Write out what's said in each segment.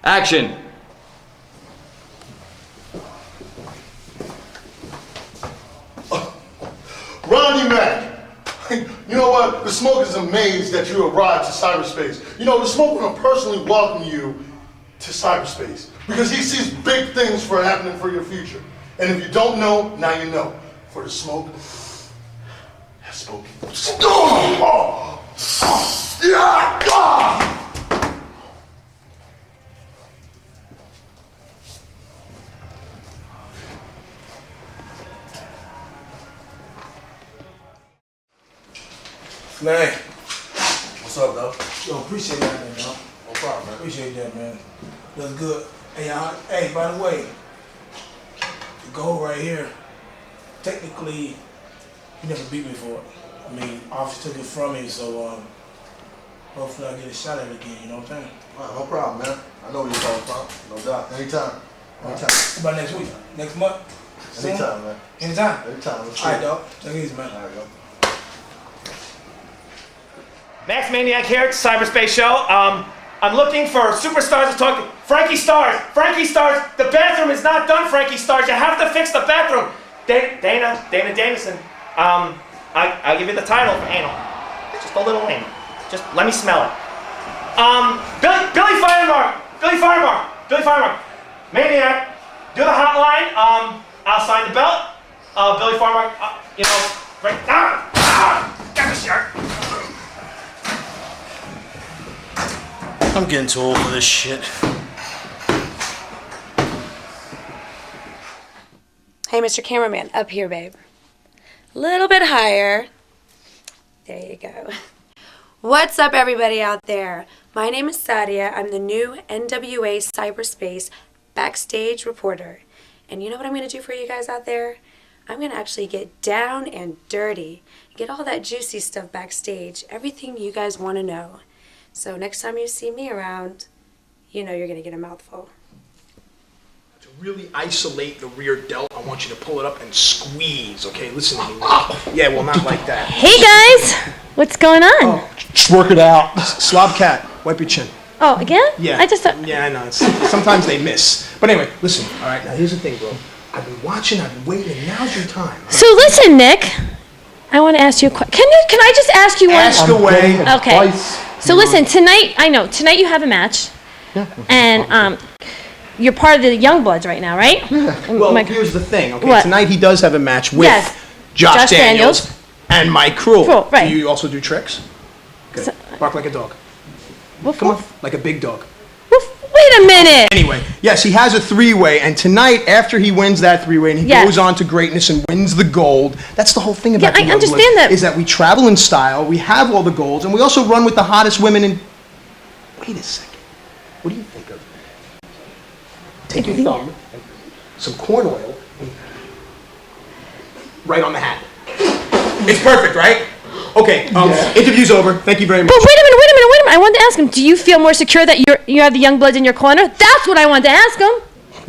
Action. Rodney Mack. You know what? The Smoke is amazed that you arrived to cyberspace. You know, the Smoke want to personally welcome you to cyberspace because he sees big things for happening for your future. And if you don't know, now you know. For the Smoke has spoken. Man, What's up, though? yo, appreciate that, man. Yo. No problem, man. Appreciate that, man. That's good. Hey, hey, by the way, the goal right here, technically, you never beat me for it. I mean, officer took it from me, so hopefully I get a shot at it again, you know what I'm saying? No problem, man. I know what you're talking about. No doubt. Anytime. Anytime. What about next week? Next month? Soon? Anytime, man. Anytime? Anytime. All right, dog. Take it easy, man. All right, yo. Max Maniac here, Cyberspace Show. I'm looking for superstars to talk to. Frankie Stars! Frankie Stars! The bathroom is not done, Frankie Stars. You have to fix the bathroom. Dana Davison. I'll give you the title for anal. Just a little anal. Just let me smell it. Billy Firemark. Maniac, do the hotline. I'll sign the belt. Billy Firemark, right. Got the shirt. I'm getting too old for this shit. Hey, Mr. Cameraman, up here, babe. A little bit higher. There you go. What's up, everybody out there? My name is Sarieha. I'm the new NWA Cyberspace backstage reporter. And you know what I'm going to do for you guys out there? I'm going to actually get down and dirty. Get all that juicy stuff backstage. Everything you guys want to know. So next time you see me around, you know you're going to get a mouthful. To really isolate the rear delt, I want you to pull it up and squeeze, okay? Listen to me. Yeah, well, not like that. Hey guys, what's going on? Oh, just work it out. Slob cat, wipe your chin. Oh, again? Yeah. I just Yeah, I know. Sometimes they miss. But anyway, listen. All right, now here's the thing, bro. I've been watching, I've been waiting. Now's your time. Right? So listen, Nick. I want to ask you a question. Can I just ask you one? Ask away. Okay. So listen, tonight you have a match. Yeah. And you're part of the Youngbloods right now, right? Yeah. Well, here's the thing, okay? What? Tonight he does have a match with Josh Daniels and Mike Cruel. Right. Do you also do tricks? Good. Bark like a dog. Woof, Come on, woof. like a big dog. Woof. Wait a minute. Anyway, yes, he has a three-way, and tonight, after he wins that three-way, and he goes on to greatness and wins the gold, that's the whole thing about the I understand Youngbloods, that. is that we travel in style, we have all the golds, and we also run with the hottest women in... Wait a second. What do you think of... Take your thumb, and some corn oil, and right on the hat. It's perfect, right? Okay, interview's over. Thank you very much. But wait a minute. I wanted to ask him, do you feel more secure that you have the Youngbloods in your corner? That's what I wanted to ask him.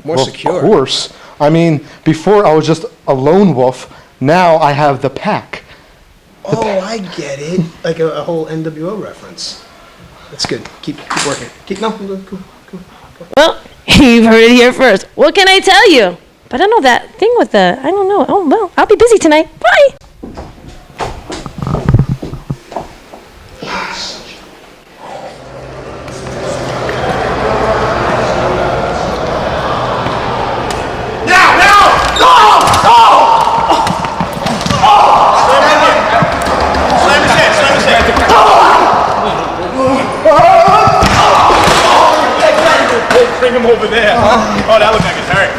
More secure. Of course. I mean, before I was just a lone wolf. Now I have the pack. I get it. Like a whole NWO reference. That's good. Keep working. Come. Well, you've heard it here first. What can I tell you? But I don't know that thing with I don't know. Oh, well, I'll be busy tonight. Bye. Bring him over there. Oh, that looks like it's hurt.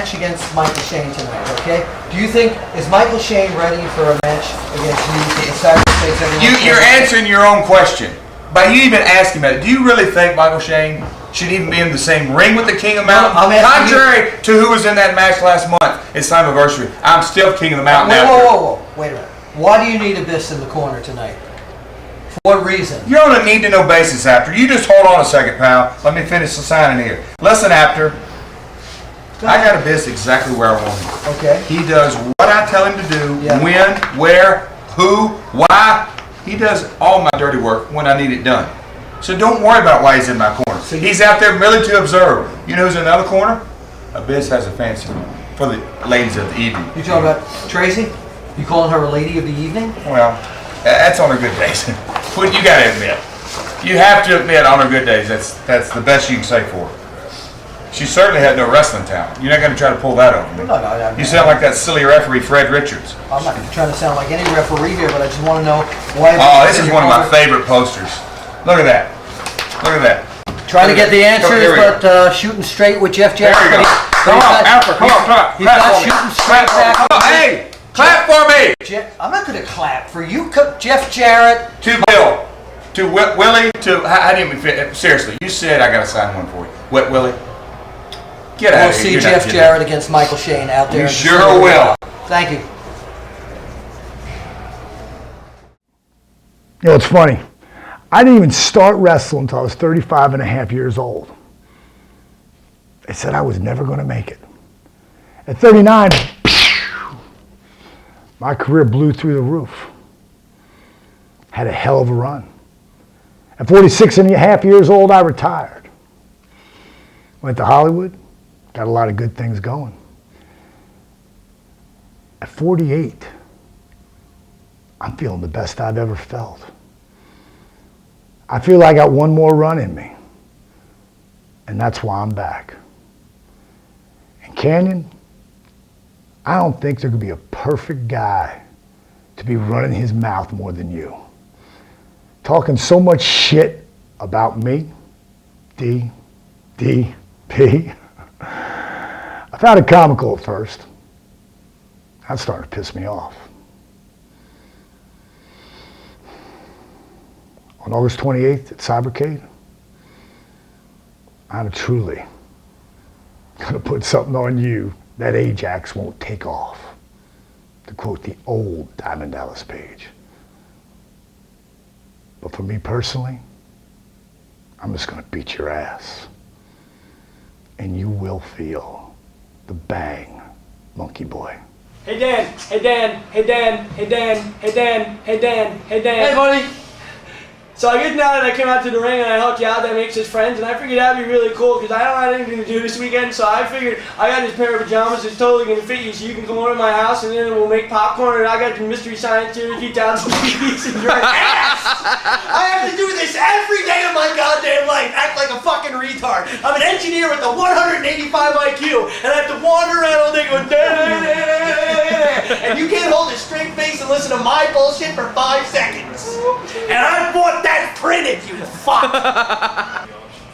match against Michael Shane tonight, okay? Do you think, is Michael Shane ready for a match against you for the Cyberspace? You're answering your own question. By you even asking that, do you really think Michael Shane should even be in the same ring with the King of Mountain? Contrary to who was in that match last month, it's Slammiversary. I'm still King of the Mountain now. Whoa. Wait a minute. Why do you need Abyss in the corner tonight? For what reason? You're on a need-to-know basis, Apter. You just hold on a second, pal. Let me finish the signing here. Listen, Apter. I got Abyss exactly where I want him. Okay. He does what I tell him to do, when, where, who, why. He does all my dirty work when I need it done. So don't worry about why he's in my corner. He's out there merely to observe. You know who's in another corner? Abyss has a fancy for the ladies of the evening. You talking about Tracy? You calling her a lady of the evening? Well, that's on her good days. What you gotta admit. You have to admit on her good days, that's the best you can say for her. She certainly had no wrestling talent. You're not going to try to pull that over me. No. You sound like that silly referee, Fred Richards. I'm not trying to sound like any referee here, but I just want to know why. Oh, this is one of my favorite posters. Look at that. Look at that. Trying to get the answers, but shooting straight with Jeff Jarrett. There you go. Come on, Alfred, come on, clap. He's not shooting straight back. Come on, hey, clap for me. I'm not going to clap for you, Jeff Jarrett. To Bill, to Willie, to how do you fit? Seriously, you said I got to sign one for you. Wet Willie. Get out we'll see Jeff Jarrett against Michael Shane out there. You sure will. Thank you. You know, it's funny. I didn't even start wrestling until I was 35 and a half years old. They said I was never going to make it. At 39, my career blew through the roof. Had a hell of a run. At 46 and a half years old, I retired. Went to Hollywood. Got a lot of good things going. At 48, I'm feeling the best I've ever felt. I feel I got one more run in me. And that's why I'm back. And Canyon, I don't think there could be a perfect guy to be running his mouth more than you. Talking so much shit about me, P. I found it comical at first. That's starting to piss me off. On August 28th at Cybercade, I'm truly gonna put something on you that Ajax won't take off. To quote the old Diamond Dallas Page. But for me personally, I'm just gonna beat your ass. And you will feel the bang, monkey boy. Hey Dan, hey Dan, hey Dan, hey Dan, hey Dan, hey Dan, hey Dan. Hey buddy. So I guess now that I came out to the ring and I helped you out, that makes us friends, and I figured that'd be really cool because I don't have anything to do this weekend, so I figured I got this pair of pajamas that's totally going to fit you, so you can come over to my house and then we'll make popcorn, and I got the Mystery Science Theater 2000 CDs and your ass! I have to do this every day of my goddamn life, act like a fucking retard. I'm an engineer with a 185 IQ, and I have to wander around all day going, and you can't hold a straight face and listen to my bullshit for 5 seconds. And I bought that printed, you fuck!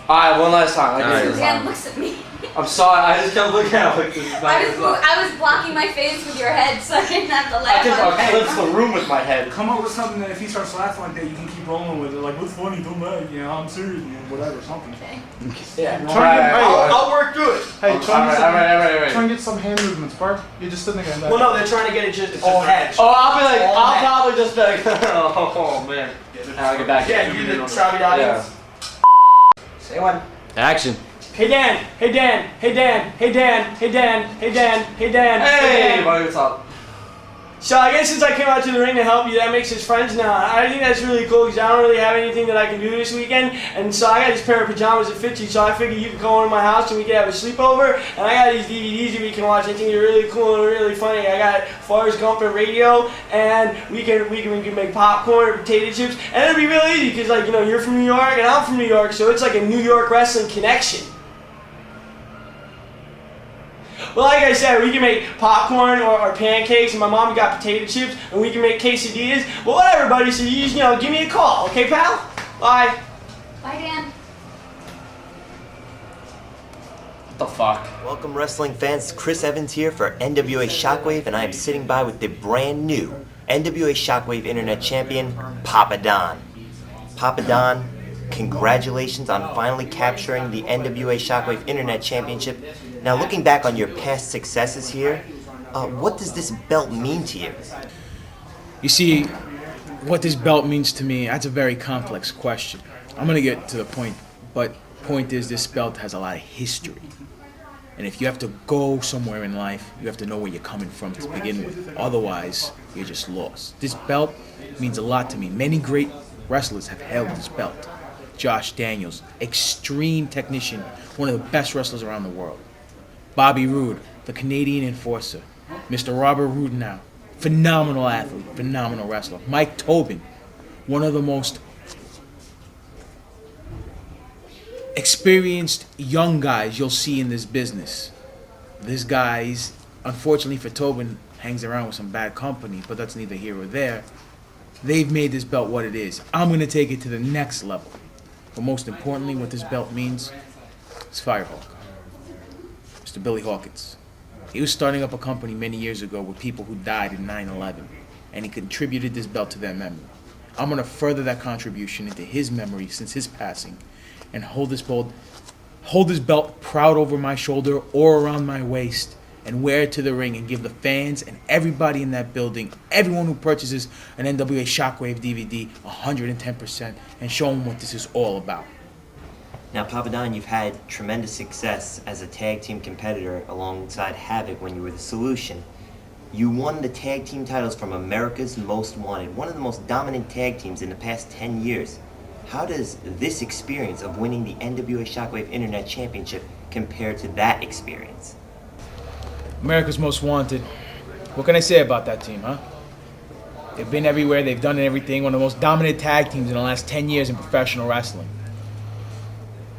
Alright, one last time. Dan looks at me. I'm sorry, I just kept looking at like this. I was blocking my face with your head so I didn't have to laugh. I eclipsed the room with my head. Come up with something that if he starts laughing like that, you can keep rolling with it. Like, what's funny? Don't laugh. You know, I'm serious, man. Whatever, something. Okay. Yeah. I'll work through it. Hey, try and get some hand movements, Bart. You're just sitting there. Well, no, they're trying to get it just all head. Oh, I'll probably just be like, oh man. Now I get back. Yeah, you do the Travi audience. Say one. Action. Hey Dan, hey Dan, hey Dan, hey Dan, hey Dan, hey Dan, hey Dan. Hey, buddy, what's up? So I guess since I came out to the ring to help you, that makes us friends now. I think that's really cool because I don't really have anything that I can do this weekend, and so I got this pair of pajamas that fit you. So I figured you could come over to my house and we could have a sleepover. And I got these DVDs that we can watch. I think they're really cool and really funny. I got Forrest Gump and Radio, and we can make popcorn or potato chips, and it'll be real easy because like you're from New York and I'm from New York, so it's like a New York wrestling connection. Well, like I said, we can make popcorn or pancakes, and my mom got potato chips, and we can make quesadillas. Well, whatever, buddy. So you just, give me a call, okay, pal? Bye. Bye, Dan. the fuck? Welcome, wrestling fans. Chris Evans here for NWA Shockwave, and I am sitting by with the brand new NWA Shockwave Internet Champion, Papadon. Papadon, congratulations on finally capturing the NWA Shockwave Internet Championship. Now, looking back on your past successes here, what does this belt mean to you? You see, what this belt means to me, that's a very complex question. I'm going to get to the point, but point is this belt has a lot of history. And if you have to go somewhere in life, you have to know where you're coming from to begin with. Otherwise, you're just lost. This belt means a lot to me. Many great wrestlers have held this belt. Josh Daniels, extreme technician, one of the best wrestlers around the world. Bobby Roode, the Canadian enforcer. Mr. Robert Rudenau, phenomenal athlete, phenomenal wrestler. Mike Tobin, one of the most experienced young guys you'll see in this business. This guy's, unfortunately for Tobin, hangs around with some bad company, but that's neither here or there. They've made this belt what it is. I'm going to take it to the next level. But most importantly, what this belt means is Firehawk. Mr. Billy Hawkins. He was starting up a company many years ago with people who died in 9/11, and he contributed this belt to their memory. I'm going to further that contribution into his memory since his passing, and hold this belt proud over my shoulder or around my waist, and wear it to the ring and give the fans and everybody in that building, everyone who purchases an NWA Shockwave DVD, 110%, and show them what this is all about. Now, Papadon, you've had tremendous success as a tag team competitor alongside Havok when you were the Solution. You won the tag team titles from America's Most Wanted, one of the most dominant tag teams in the past 10 years. How does this experience of winning the NWA Shockwave Internet Championship compare to that experience? America's Most Wanted. What can I say about that team, huh? They've been everywhere, they've done everything, one of the most dominant tag teams in the last 10 years in professional wrestling.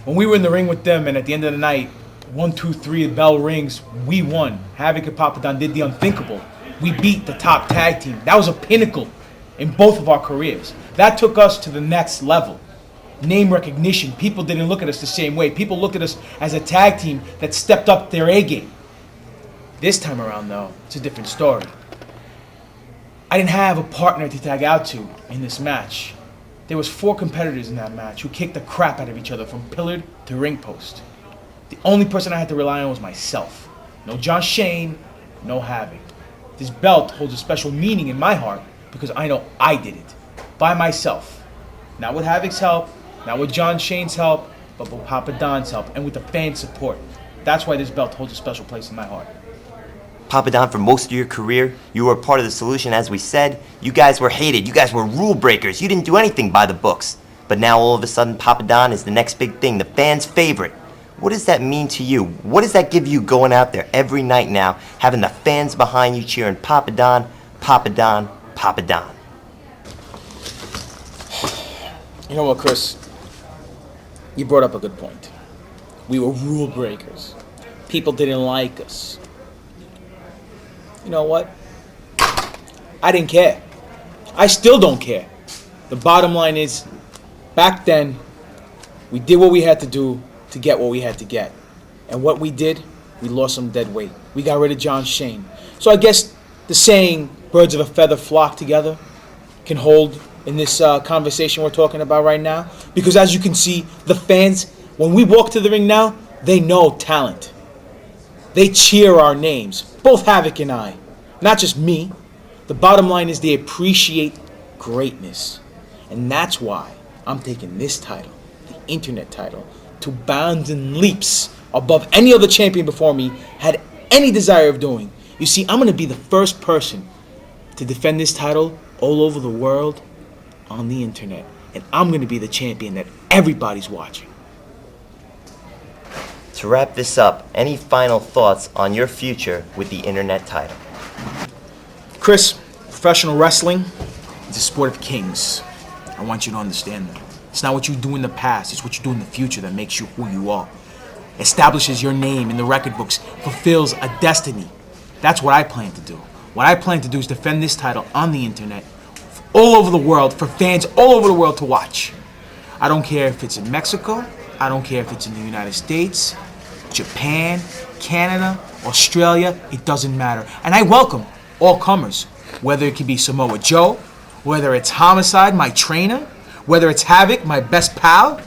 When we were in the ring with them, and at the end of the night, 1, 2, 3, the bell rings, we won. Havok and Papadon did the unthinkable. We beat the top tag team. That was a pinnacle in both of our careers. That took us to the next level. Name recognition. People didn't look at us the same way. People looked at us as a tag team that stepped up their A game. This time around, though, it's a different story. I didn't have a partner to tag out to in this match. There was 4 competitors in that match who kicked the crap out of each other from pillar to ring post. The only person I had to rely on was myself. No John Shane, no Havok. This belt holds a special meaning in my heart because I know I did it. By myself. Not with Havok's help, not with John Shane's help, but with Papadon's help and with the fans' support. That's why this belt holds a special place in my heart. Papadon, for most of your career, you were a part of the Solution. As we said, you guys were hated. You guys were rule breakers. You didn't do anything by the books. But now all of a sudden, Papadon is the next big thing, the fans' favorite. What does that mean to you? What does that give you going out there every night now, having the fans behind you cheering Papadon, Papadon, Papadon? You know what, Chris? You brought up a good point. We were rule breakers. People didn't like us. You know what? I didn't care. I still don't care. The bottom line is, back then, we did what we had to do to get what we had to get. And what we did, we lost some dead weight. We got rid of John Shane. So I guess the saying, birds of a feather flock together, can hold in this conversation we're talking about right now. Because as you can see, the fans, when we walk to the ring now, they know talent. They cheer our names, both Havok and I. Not just me. The bottom line is they appreciate greatness. And that's why I'm taking this title, the Internet title, to bounds and leaps above any other champion before me had any desire of doing. You see, I'm going to be the first person to defend this title all over the world on the Internet. And I'm going to be the champion that everybody's watching. To wrap this up, any final thoughts on your future with the Internet title? Chris, professional wrestling is a sport of kings. I want you to understand that. It's not what you do in the past, it's what you do in the future that makes you who you are. Establishes your name in the record books, fulfills a destiny. That's what I plan to do. What I plan to do is defend this title on the Internet all over the world for fans all over the world to watch. I don't care if it's in Mexico, I don't care if it's in the United States, Japan, Canada, Australia, it doesn't matter. And I welcome all comers, whether it could be Samoa Joe, whether it's Homicide, my trainer, whether it's Havok, my best pal,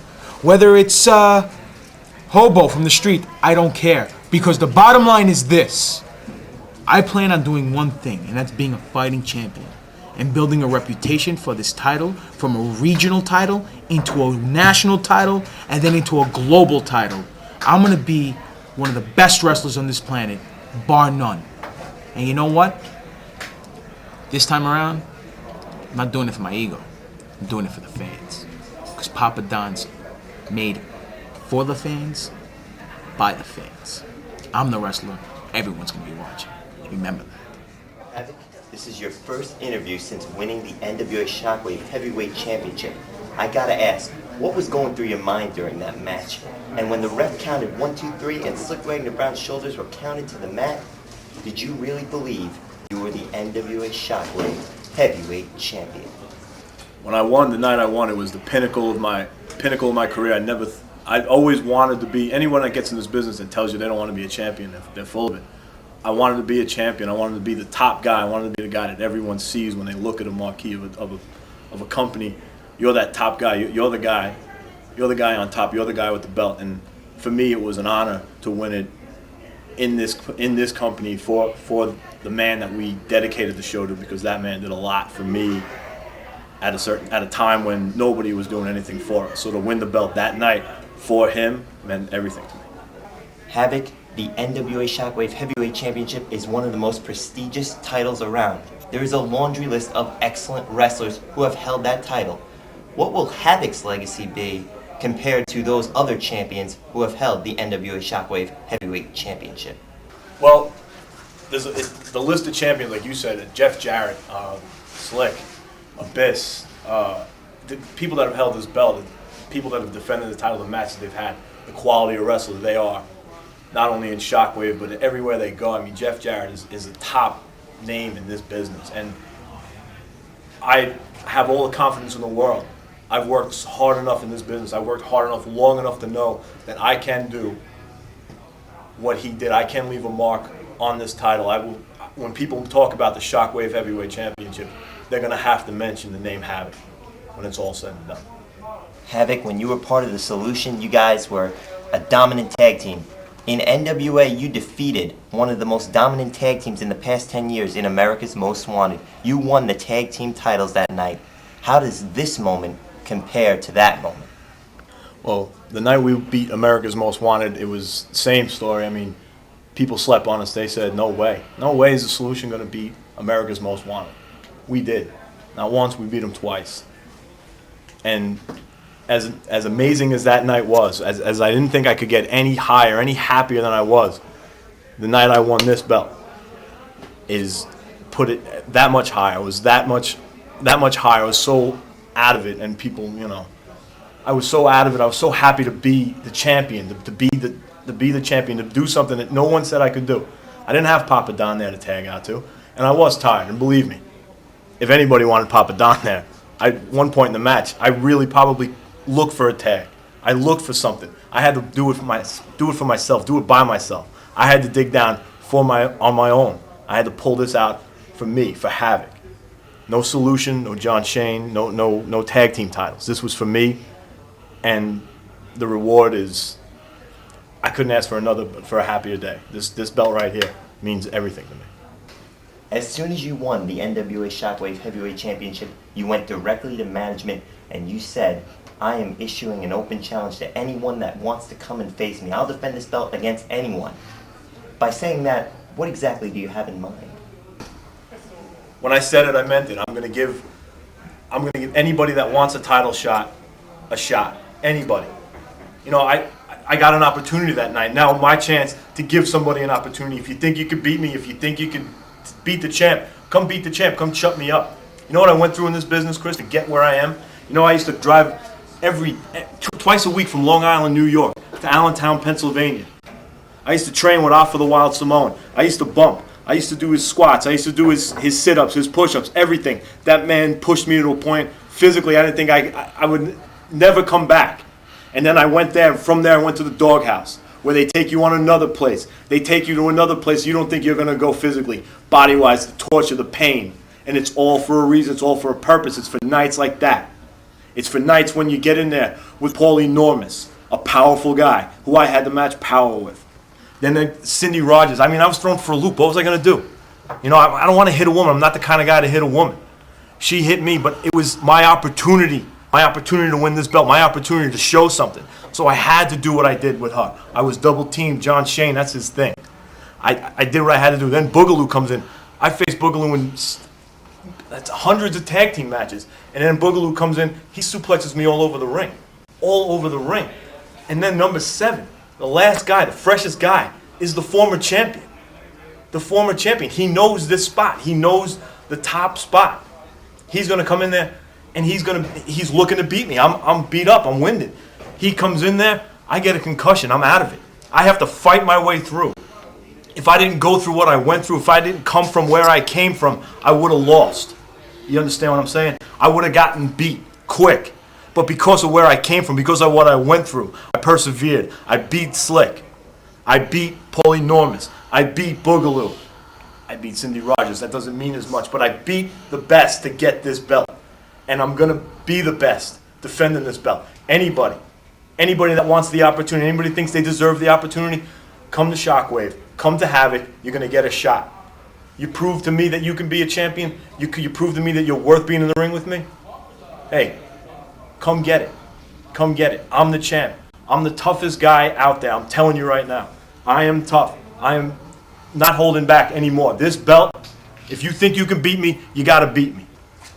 whether it's Hobo from the street, I don't care. Because the bottom line is this. I plan on doing one thing, and that's being a fighting champion and building a reputation for this title from a regional title into a national title and then into a global title. I'm going to be one of the best wrestlers on this planet, bar none. And you know what? This time around, I'm not doing it for my ego. I'm doing it for the fans. Because Papadon's made for the fans, by the fans. I'm the wrestler everyone's going to be watching. Remember that. Havok, this is your first interview since winning the NWA Shockwave Heavyweight Championship. I gotta ask, what was going through your mind during that match? And when the ref counted 1, 2, 3 and Slick Wagner Brown's shoulders were counted to the mat, did you really believe you were the NWA Shockwave Heavyweight Champion? When I won, the night I won, it was the pinnacle of my career. I always wanted to be, anyone that gets in this business and tells you they don't want to be a champion, they're full of it. I wanted to be a champion. I wanted to be the top guy. I wanted to be the guy that everyone sees when they look at a marquee of a company. You're that top guy. You're the guy. You're the guy on top. You're the guy with the belt. And for me, it was an honor to win it in this company for the man that we dedicated the show to, because that man did a lot for me at a time when nobody was doing anything for us. So to win the belt that night for him meant everything to me. Havok, the NWA Shockwave Heavyweight Championship is one of the most prestigious titles around. There is a laundry list of excellent wrestlers who have held that title. What will Havok's legacy be compared to those other champions who have held the NWA Shockwave Heavyweight Championship? Well, there's the list of champions, like you said, Jeff Jarrett, Slick, Abyss, the people that have held this belt, the people that have defended the title, the matches they've had, the quality of wrestler they are, not only in Shockwave, but everywhere they go. I mean, Jeff Jarrett is a top name in this business, and I have all the confidence in the world. I've worked hard enough in this business. I've worked hard enough, long enough to know that I can do what he did. I can leave a mark on this title. When people talk about the Shockwave Heavyweight Championship, they're going to have to mention the name Havok when it's all said and done. Havok, when you were part of the solution, you guys were a dominant tag team. In NWA, you defeated one of the most dominant tag teams in the past 10 years in America's Most Wanted. You won the tag team titles that night. How does this moment compare to that moment? Well, the night we beat America's Most Wanted, it was the same story. I mean, people slept on us. They said, no way. No way is the solution going to beat America's Most Wanted. We did. Not once, we beat them twice. And as amazing as that night was, as I didn't think I could get any higher, any happier than I was, the night I won this belt is put it that much higher. It was that much higher. I was so out of it, and people, I was so out of it. I was so happy to be the champion, to be the champion, to do something that no one said I could do. I didn't have Papadon there to tag out to, and I was tired. And believe me, if anybody wanted Papadon there, at one point in the match, I really probably looked for a tag. I looked for something. I had to do it for myself, do it by myself. I had to dig down on my own. I had to pull this out for me, for Havok. No solution, no John Shane, no tag team titles. This was for me, and the reward is, I couldn't ask for a happier day. This belt right here means everything to me. As soon as you won the NWA Shockwave Heavyweight Championship, you went directly to management and you said, I am issuing an open challenge to anyone that wants to come and face me. I'll defend this belt against anyone. By saying that, what exactly do you have in mind? When I said it, I meant it. I'm going to give anybody that wants a title shot a shot. Anybody. I got an opportunity that night. Now my chance to give somebody an opportunity. If you think you could beat me, if you think you could beat the champ, come beat the champ. Come shut me up. You know what I went through in this business, Chris, to get where I am? I used to drive twice a week from Long Island, New York, to Allentown, Pennsylvania. I used to train with Off for the Wild Samoan. I used to bump. I used to do his squats. I used to do his sit-ups, his push-ups, everything. That man pushed me to a point physically I didn't think I would never come back. And then I went there, and from there I went to the doghouse, where they take you on another place. They take you to another place you don't think you're going to go physically, body-wise, the torture, the pain. And it's all for a reason. It's all for a purpose. It's for nights like that. It's for nights when you get in there with Paul Enormous, a powerful guy who I had to match power with. Then Cindy Rogers. I mean, I was thrown for a loop. What was I going to do? You know, I don't want to hit a woman. I'm not the kind of guy to hit a woman. She hit me, but it was my opportunity to win this belt, my opportunity to show something. So I had to do what I did with her. I was double teamed. John Shane, that's his thing. I did what I had to do. Then Boogaloo comes in. I faced Boogaloo in that's hundreds of tag team matches. And then Boogaloo comes in. He suplexes me all over the ring. All over the ring. And then number 7, the last guy, the freshest guy, is the former champion. The former champion. He knows this spot. He knows the top spot. He's going to come in there, and he's looking to beat me. I'm beat up. I'm winded. He comes in there. I get a concussion. I'm out of it. I have to fight my way through. If I didn't go through what I went through, if I didn't come from where I came from, I would have lost. You understand what I'm saying? I would have gotten beat quick. But because of where I came from, because of what I went through, I persevered. I beat Slick. I beat Paul Enormous. I beat Boogaloo. I beat Cindy Rogers. That doesn't mean as much, but I beat the best to get this belt. And I'm going to be the best defending this belt. Anybody that wants the opportunity, anybody thinks they deserve the opportunity, come to Shockwave. Come to Havok. You're going to get a shot. You prove to me that you can be a champion. You prove to me that you're worth being in the ring with me. Hey, come get it. Come get it. I'm the champ. I'm the toughest guy out there. I'm telling you right now. I am tough. I am not holding back anymore. This belt, if you think you can beat me, you got to beat me.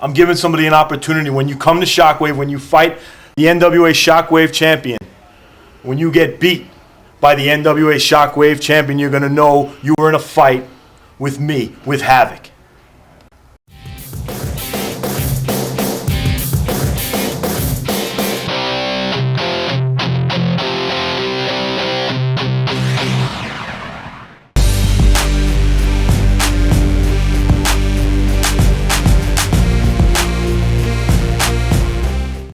I'm giving somebody an opportunity. When you come to Shockwave, when you fight the NWA Shockwave champion, when you get beat by the NWA Shockwave champion, you're going to know you were in a fight with me, with Havok.